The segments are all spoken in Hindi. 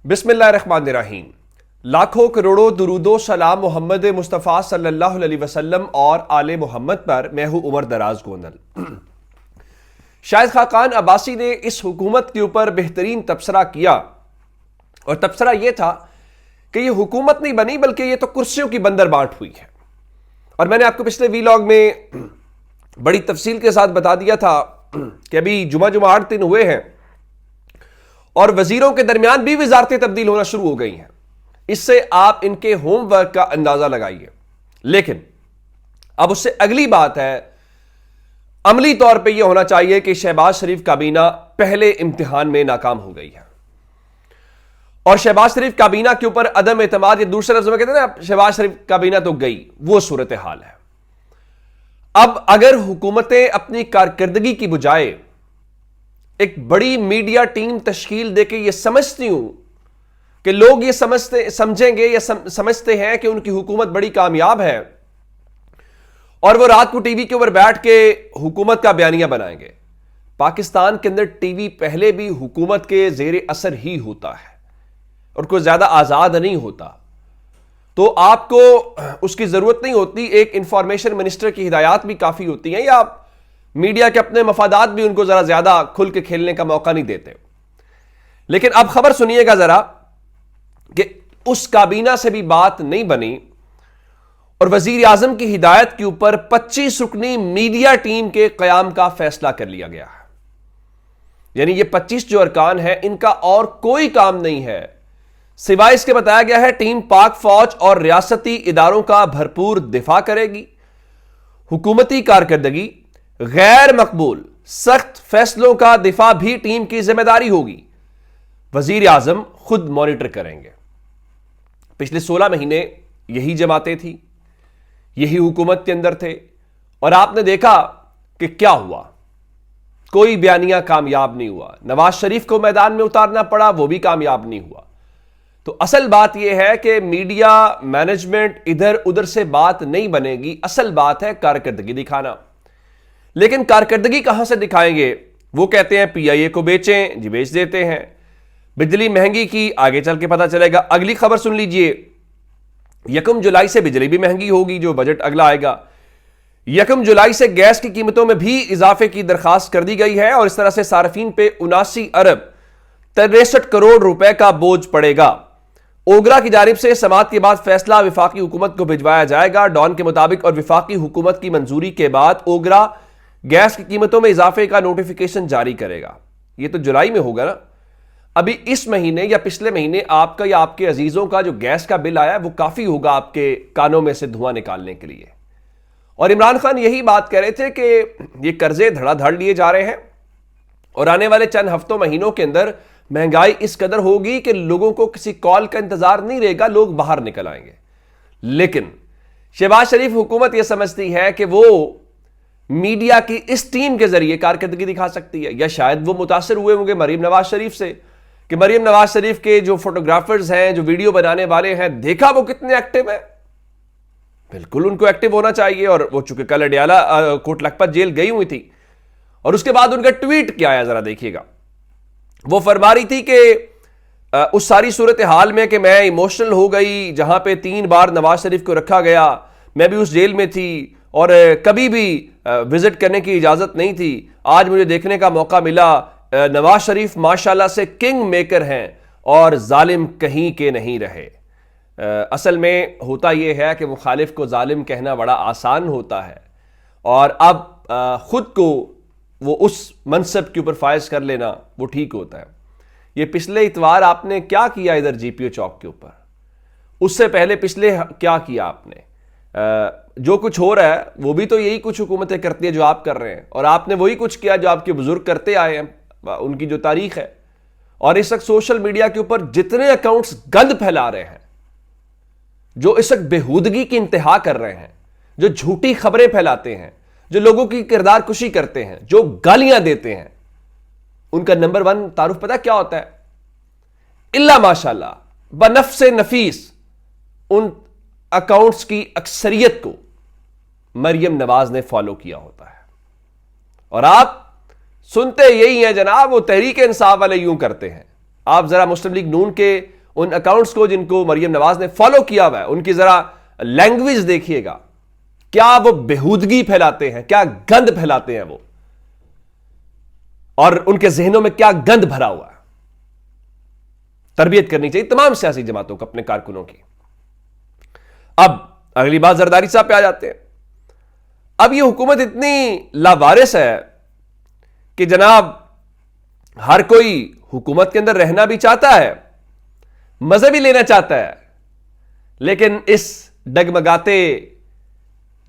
बिस्मिल्लाहिर्रहमानिर्रहीम। लाखों करोड़ों दुरूदो सलाम मोहम्मद मुस्तफ़ा सल्लल्लाहु अलैहि वसल्लम और आले मोहम्मद पर। मैं हूं उमर दराज गोंदल। शाहिद खाकान अब्बासी ने इस हुकूमत के ऊपर बेहतरीन तबसरा किया और तबसरा यह था कि यह हुकूमत नहीं बनी बल्कि यह तो कुर्सियों की बंदर बांट हुई है। और मैंने आपको पिछले वीलॉग में बड़ी तफसील के साथ बता दिया था कि अभी जुमा 8 दिन हुए हैं और वजीरों के दरमियान भी वजारतें तब्दील होना शुरू हो गई हैं। इससे आप इनके होमवर्क का अंदाजा लगाइए। लेकिन अब उससे अगली बात है, अमली तौर पे यह होना चाहिए कि शहबाज शरीफ काबीना पहले इम्तिहान में नाकाम हो गई है और शहबाज शरीफ काबीना के ऊपर अदम एतमाद, या दूसरे लफ्ज़ों में कहते हैं ना, शहबाज शरीफ काबीना तो गई, वो सूरत हाल है। अब अगर हुकूमतें अपनी कारकर्दगी की बजाय एक बड़ी मीडिया टीम तश्कील देके ये समझती हूं कि लोग ये समझेंगे या समझते हैं कि उनकी हुकूमत बड़ी कामयाब है और वो रात को टीवी के ऊपर बैठ के हुकूमत का बयानिया बनाएंगे। पाकिस्तान के अंदर टीवी पहले भी हुकूमत के जेर असर ही होता है और कोई ज्यादा आजाद नहीं होता, तो आपको उसकी जरूरत नहीं होती। एक इंफॉर्मेशन मिनिस्टर की हिदायत भी काफी होती हैं, या मीडिया के अपने मफादात भी उनको जरा ज्यादा खुल के खेलने का मौका नहीं देते। लेकिन अब खबर सुनिएगा जरा कि उस काबीना से भी बात नहीं बनी और वजीर आजम की हिदायत के ऊपर 25 रुकनी मीडिया टीम के कयाम का फैसला कर लिया गया है। यानी ये 25 जो अरकान है, इनका और कोई काम नहीं है सिवाय इसके बताया गया है टीम पाक फौज और रियासती इदारों का भरपूर दिफा करेगी। हुकूमती कारकर्दगी, गैर मकबूल सख्त फैसलों का दिफा भी टीम की जिम्मेदारी होगी। वजीर आजम खुद मॉनिटर करेंगे। पिछले 16 महीने यही जमातें थी, यही हुकूमत के अंदर थे और आपने देखा कि क्या हुआ। कोई बयानिया कामयाब नहीं हुआ। नवाज शरीफ को मैदान में उतारना पड़ा, वो भी कामयाब नहीं हुआ। तो असल बात यह है कि मीडिया मैनेजमेंट इधर उधर से बात नहीं बनेगी। असल बात है कारकर्दगी दिखाना। लेकिन कारकर्दगी कहां से दिखाएंगे? वो कहते हैं पीआईए को बेचें, जी बेच देते हैं। बिजली महंगी की आगे चल के पता चलेगा। अगली खबर सुन लीजिए, 1 जुलाई से बिजली भी महंगी होगी, जो बजट अगला आएगा। 1 जुलाई से गैस की कीमतों में भी इजाफे की दरखास्त कर दी गई है और इस तरह से सार्फिन पे 79 अरब 63 करोड़ रुपए का बोझ पड़ेगा। ओगरा की जानिब से समाअत के बाद फैसला विफाकी हुकूमत को भिजवाया जाएगा। डॉन के मुताबिक और विफाकी हुकूमत की मंजूरी के बाद ओगरा गैस की कीमतों में इजाफे का नोटिफिकेशन जारी करेगा। यह तो जुलाई में होगा ना। अभी इस महीने या पिछले महीने आपका या आपके अजीजों का जो गैस का बिल आया वो काफी होगा आपके कानों में से धुआं निकालने के लिए। और इमरान खान यही बात कह रहे थे कि ये कर्जे धड़ाधड़ लिए जा रहे हैं और आने वाले चंद हफ्तों महीनों के अंदर महंगाई इस कदर होगी कि लोगों को किसी कॉल का इंतजार नहीं रहेगा, लोग बाहर निकल आएंगे। लेकिन शहबाज शरीफ हुकूमत यह समझती है कि वो मीडिया की इस टीम के जरिए कारकर्दगी दिखा सकती है, या शायद वो मुतासर हुए होंगे मरीम नवाज शरीफ से कि मरीम नवाज शरीफ के जो फोटोग्राफर्स हैं, जो वीडियो बनाने वाले हैं, देखा वो कितने एक्टिव हैं। बिल्कुल उनको एक्टिव होना चाहिए। और वो चूंकि कल अडियाला कोट लखपत जेल गई हुई थी और उसके बाद उनका ट्वीट क्या आया जरा देखिएगा। वो फरमा रही थी कि उस सारी सूरत हाल में कि मैं इमोशनल हो गई, जहां पे 3 बार नवाज शरीफ को रखा गया, मैं भी उस जेल में थी और कभी भी विजिट करने की इजाजत नहीं थी। आज मुझे देखने का मौका मिला। नवाज शरीफ माशाल्लाह से किंग मेकर हैं और जालिम कहीं के नहीं रहे। असल में होता यह है कि मुखालिफ को जालिम कहना बड़ा आसान होता है और अब खुद को वो उस मनसब के ऊपर फायज कर लेना वो ठीक होता है। ये पिछले इतवार आपने क्या किया इधर जीपीओ चौक के ऊपर, उससे पहले पिछले क्या किया आपने? जो कुछ हो रहा है वो भी तो यही कुछ हुकूमतें करती है जो आप कर रहे हैं, और आपने वही कुछ किया जो आपके बुजुर्ग करते आए हैं, उनकी जो तारीख है। और इस वक्त सोशल मीडिया के ऊपर जितने अकाउंट्स गंद फैला रहे हैं, जो इस वक्त बेहूदगी की इंतहा कर रहे हैं, जो झूठी खबरें फैलाते हैं, जो लोगों की किरदार कुशी करते हैं, जो गालियां देते हैं, उनका नंबर 1 तारुफ पता क्या होता है? इल्ला माशाल्लाह बनफ्से नफीस उन अकाउंट्स की अक्सरियत को मरियम नवाज ने फॉलो किया होता है। और आप सुनते यही है जनाब, वो तहरीक इंसाफ वाले यूं करते हैं, आप जरा मुस्लिम लीग नून के उन अकाउंट्स को जिनको मरियम नवाज ने फॉलो किया हुआ है, उनकी जरा लैंग्वेज देखिएगा। क्या वो बेहूदगी फैलाते हैं, क्या गंद फैलाते हैं वो, और उनके जहनों में क्या गंद भरा हुआ है। तरबियत करनी चाहिए तमाम सियासी जमातों को अपने कारकुनों की। अब अगली बात जरदारी साहब पे आ जाते हैं। अब ये हुकूमत इतनी लावारिस है कि जनाब हर कोई हुकूमत के अंदर रहना भी चाहता है, मजे भी लेना चाहता है, लेकिन इस डगमगाते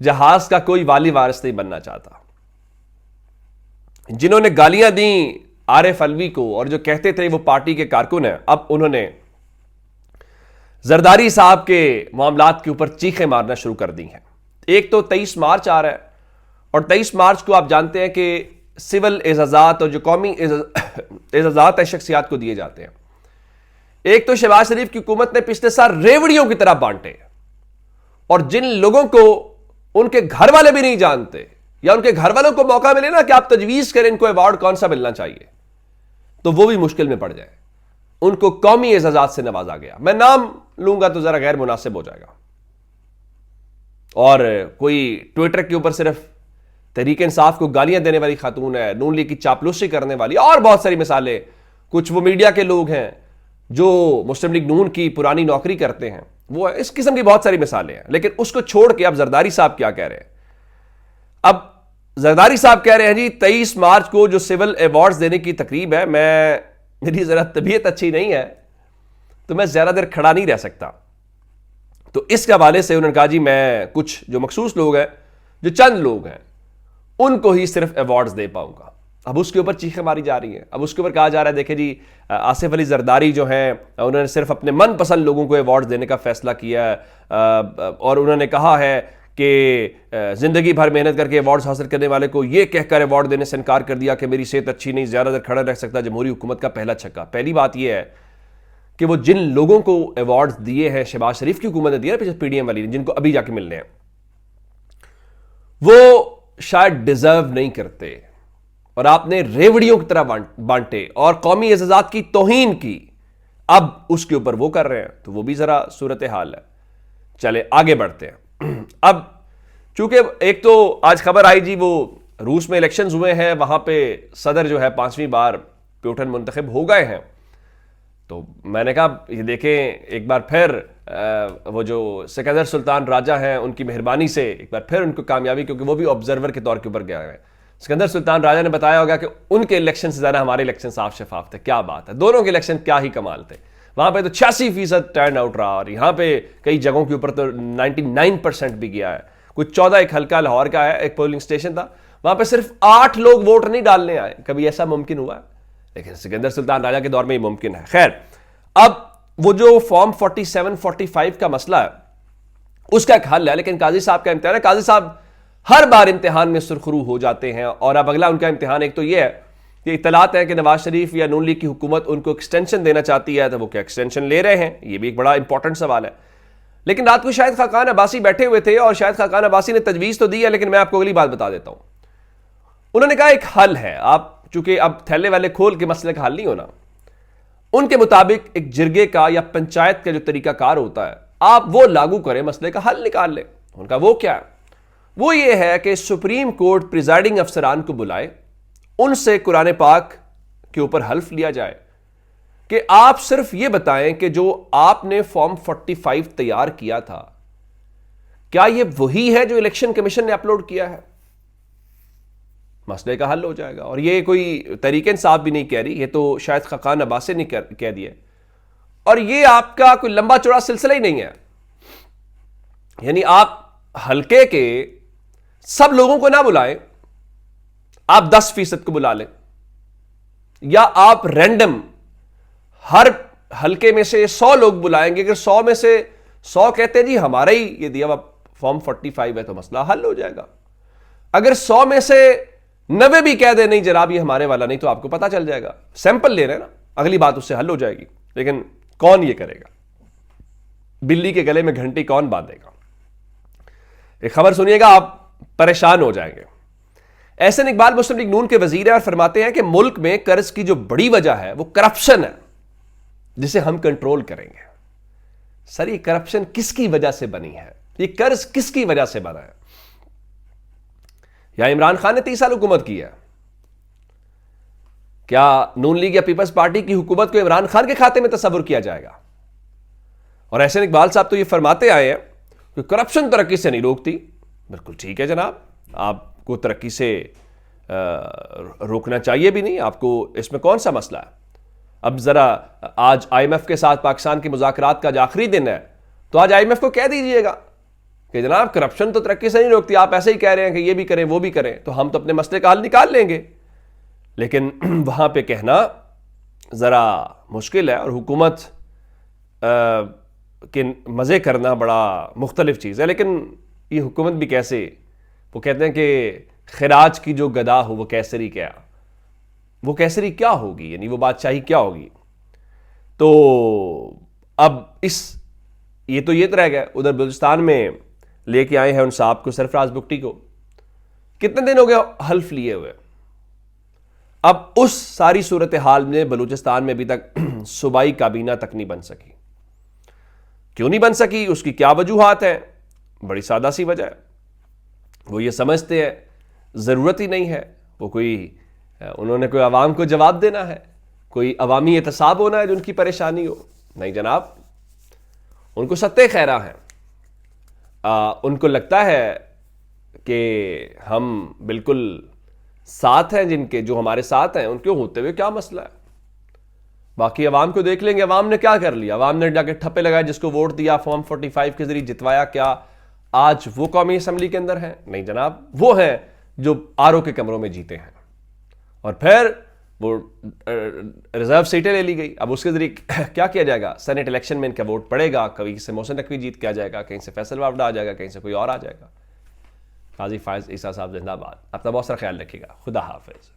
जहाज का कोई वाली वारिस नहीं बनना चाहता। जिन्होंने गालियां दी आरिफ अलवी को और जो कहते थे वो पार्टी के कारकुन हैं, अब उन्होंने जरदारी साहब के मामलात के ऊपर चीखें मारना शुरू कर दी हैं। एक तो 23 मार्च आ रहा है और 23 मार्च को आप जानते हैं कि सिविल एजाजात और जो कौमी एजाजात है शख्सियात को दिए जाते हैं। एक तो शहबाज शरीफ की हुकूमत ने पिछले साल रेवड़ियों की तरह बांटे, और जिन लोगों को उनके घर वाले भी नहीं जानते या उनके घर वालों को मौका मिले ना कि आप तजवीज करें इनको अवार्ड कौन सा मिलना चाहिए, तो वो भी मुश्किल में पड़ जाए। उनको कौमी एजाजात से नवाजा गया। मैं नाम लूंगा तो जरा गैर मुनासिब हो जाएगा, और कोई ट्विटर के ऊपर सिर्फ तहरीक इंसाफ को गालियां देने वाली खातून है, नून लीग की चापलूसी करने वाली, और बहुत सारी मिसालें। कुछ वो मीडिया के लोग हैं जो मुस्लिम लीग नून की पुरानी नौकरी करते हैं, वो इस किस्म की बहुत सारी मिसालें हैं। लेकिन उसको छोड़ के अब जरदारी साहब क्या कह रहे हैं? अब जरदारी साहब कह रहे हैं जी 23 मार्च को जो सिविल अवार्ड्स देने की तकरीब है, मेरी जरा तबीयत अच्छी नहीं है तो मैं ज्यादा देर खड़ा नहीं रह सकता। तो इस हवाले से उन्होंने कहा जी मैं कुछ जो मखसूस लोग हैं, जो चंद लोग हैं, उनको ही सिर्फ अवार्ड्स दे पाऊंगा। अब उसके ऊपर चीखें मारी जा रही हैं। अब उसके ऊपर कहा जा रहा है देखे जी आसिफ अली जरदारी जो हैं उन्होंने सिर्फ अपने मनपसंद लोगों को अवार्ड देने का फैसला किया है, और उन्होंने कहा है कि जिंदगी भर मेहनत करके अवार्ड्स हासिल करने वाले को यह कहकर अवार्ड देने से इनकार कर दिया कि मेरी सेहत अच्छी नहीं, ज्यादा देर खड़ा रह सकता। जमहूरी हुकूमत का पहला छक्का। पहली बात यह है कि वो जिन लोगों को अवार्ड्स दिए हैं शहबाज शरीफ की हुकूमत ने दिया पिछले पीडीएम वाली, जिनको अभी जाके मिलने हैं, वो शायद डिजर्व नहीं करते, और आपने रेवड़ियों की तरह बांटे और कौमी एजाजात की तौहीन की। अब उसके ऊपर वो कर रहे हैं, तो वो भी जरा सूरत हाल है। चले आगे बढ़ते हैं। अब चूंकि एक तो आज खबर आई जी वो रूस में इलेक्शंस हुए हैं, वहां पे सदर जो है 5वीं बार प्यूटन मुंतखब हो गए हैं। तो मैंने कहा ये देखें एक बार फिर वो जो सिकंदर सुल्तान राजा हैं उनकी मेहरबानी से एक बार फिर उनको कामयाबी, क्योंकि वो भी ऑब्जर्वर के तौर के ऊपर गया है। सिकंदर सुल्तान राजा ने बताया होगा कि उनके इलेक्शन से ज्यादा हमारे इलेक्शन साफ शफाफ थे। क्या बात है, दोनों के इलेक्शन क्या ही कमाल थे। वहां पे तो 86% टर्न आउट रहा, और यहां पे कई जगहों के ऊपर तो 99% भी गया है। कुछ 14 एक हल्का लाहौर का है, एक पोलिंग स्टेशन था, वहां पे सिर्फ 8 लोग वोट नहीं डालने आए। कभी ऐसा मुमकिन हुआ है? लेकिन सिकंदर सुल्तान राजा के दौर में ये मुमकिन है। खैर, अब वो जो फॉर्म 47-45 का मसला है उसका एक हल है, लेकिन काजी साहब का इम्तिहान है। काजी साहब हर बार इम्तिहान में सुरखरू हो जाते हैं, और अब अगला उनका इम्तिहान एक तो ये है कि इत्तलात है कि नवाज शरीफ या नून लीग की हुकूमत उनको एक्सटेंशन देना चाहती है, तो वो क्या एक्सटेंशन ले रहे हैं? ये भी एक बड़ा इंपॉर्टेंट सवाल है। लेकिन रात को शाहिद खाकान अब्बासी बैठे हुए थे, और शाहिद खाकान अब्बासी ने तजवीज़ तो दी है, लेकिन मैं आपको अगली बात बता देता हूं। उन्होंने कहा एक हल है, आप चूंकि अब थैले वाले खोल के मसले का हल नहीं होना, उनके मुताबिक एक जिरगे का या पंचायत का जो तरीकाकार होता है आप वो लागू करें, मसले का हल निकाल लें। उनका वो क्या है? वो ये है कि सुप्रीम कोर्ट प्रिजाइडिंग अफसरान को बुलाए, उनसे कुरान पाक के ऊपर हल्फ लिया जाए कि आप सिर्फ ये बताएं कि जो आपने फॉर्म 45 तैयार किया था क्या ये वही है जो इलेक्शन कमीशन ने अपलोड किया है। मसले का हल हो जाएगा। और ये कोई तहरीक इंसाफ भी नहीं कह रही, ये तो शायद खाकान अब्बासी ने कह दिया, और ये आपका कोई लंबा चौड़ा सिलसिला ही नहीं है। यानी आप हल्के के सब लोगों को ना बुलाएं, आप 10% को बुला लें, या आप रैंडम हर हल्के में से 100 लोग बुलाएंगे। अगर 100 में से 100 कहते हैं जी हमारा ही ये दिया हुआ फॉर्म 45 है, तो मसला हल हो जाएगा। अगर 100 में से 90 भी कह दे नहीं जनाब ये हमारे वाला नहीं, तो आपको पता चल जाएगा, सैंपल ले रहे हैं ना, अगली बात उससे हल हो जाएगी। लेकिन कौन ये करेगा? बिल्ली के गले में घंटी कौन बांधेगा? एक खबर सुनिएगा, आप परेशान हो जाएंगे। एहसन इकबाल मुस्लिम लीग नून के वजीर हैं और फरमाते हैं कि मुल्क में कर्ज की जो बड़ी वजह है वो करप्शन है। जिसे हम कंट्रोल करेंगे। सर ये करप्शन किसकी वजह से बनी है, ये कर्ज किसकी वजह से बना है? या इमरान खान ने 30 साल हुकूमत की है? क्या नून लीग या पीपल्स पार्टी की हुकूमत को इमरान खान के खाते में तस्वुर किया जाएगा? और एहसन इकबाल साहब तो ये फरमाते आए हैं कि करप्शन तरक्की से नहीं रोकती। बिल्कुल ठीक है जनाब, आपको तरक्की से रोकना चाहिए भी नहीं, आपको इसमें कौन सा मसला है? अब जरा आज IMF के साथ पाकिस्तान के मुज़ाकरात का आज आखिरी दिन है, तो आज IMF को कह दीजिएगा कि जनाब करप्शन तो तरक्की से नहीं रोकती, आप ऐसे ही कह रहे हैं कि ये भी करें वो भी करें, तो हम तो अपने मसले का हल निकाल लेंगे। लेकिन वहां पे कहना जरा मुश्किल है, और हुकूमत के मज़े करना बड़ा मुख्तलिफ चीज़ है। लेकिन ये हुकूमत भी कैसे, वो कहते हैं कि खिराज की जो गदा हो वो कैसरी क्या, वो कैसरी क्या होगी, यानी वो बादशाही क्या होगी। तो अब ये तो रह गया। उधर बलूचिस्तान में लेके आए हैं उन साहब को, सरफराज बुगटी को, कितने दिन हो गए हल्फ लिए हुए। अब उस सारी सूरत हाल में बलूचिस्तान में अभी तक सूबाई काबीना तक नहीं बन सकी। क्यों नहीं बन सकी, उसकी क्या वजूहात है? बड़ी सादा सी वजह है, वो ये समझते हैं ज़रूरत ही नहीं है, उन्होंने कोई अवाम को जवाब देना है, कोई अवामी एहतसाब होना है जो उनकी परेशानी हो। नहीं जनाब, उनको सत्ते खैरा हैं। उनको लगता है कि हम बिल्कुल साथ हैं, जिनके जो हमारे साथ हैं उनके होते हुए क्या मसला है। बाकी अवाम को देख लेंगे, अवाम ने क्या कर लिया, अवाम ने जाके ठप्पे लगाए, जिसको वोट दिया फॉर्म 45 के जरिए जितवाया, क्या आज वो कौमी असम्बली के अंदर हैं? नहीं जनाब, वो हैं जो RO के कमरों में जीते हैं, और फिर वो रिजर्व सीटें ले ली गई। अब उसके जरिए क्या किया जाएगा? सेनेट इलेक्शन में इनका वोट पड़ेगा, कहीं से मोहसिन नकवी जीत के आ जाएगा, कहीं से फैसल वावडा आ जाएगा, कहीं से कोई और आ जाएगा। काजी फायज ईसा साहब जिंदाबाद। अपना बहुत सारा ख्याल रखिएगा। खुदा हाफिज।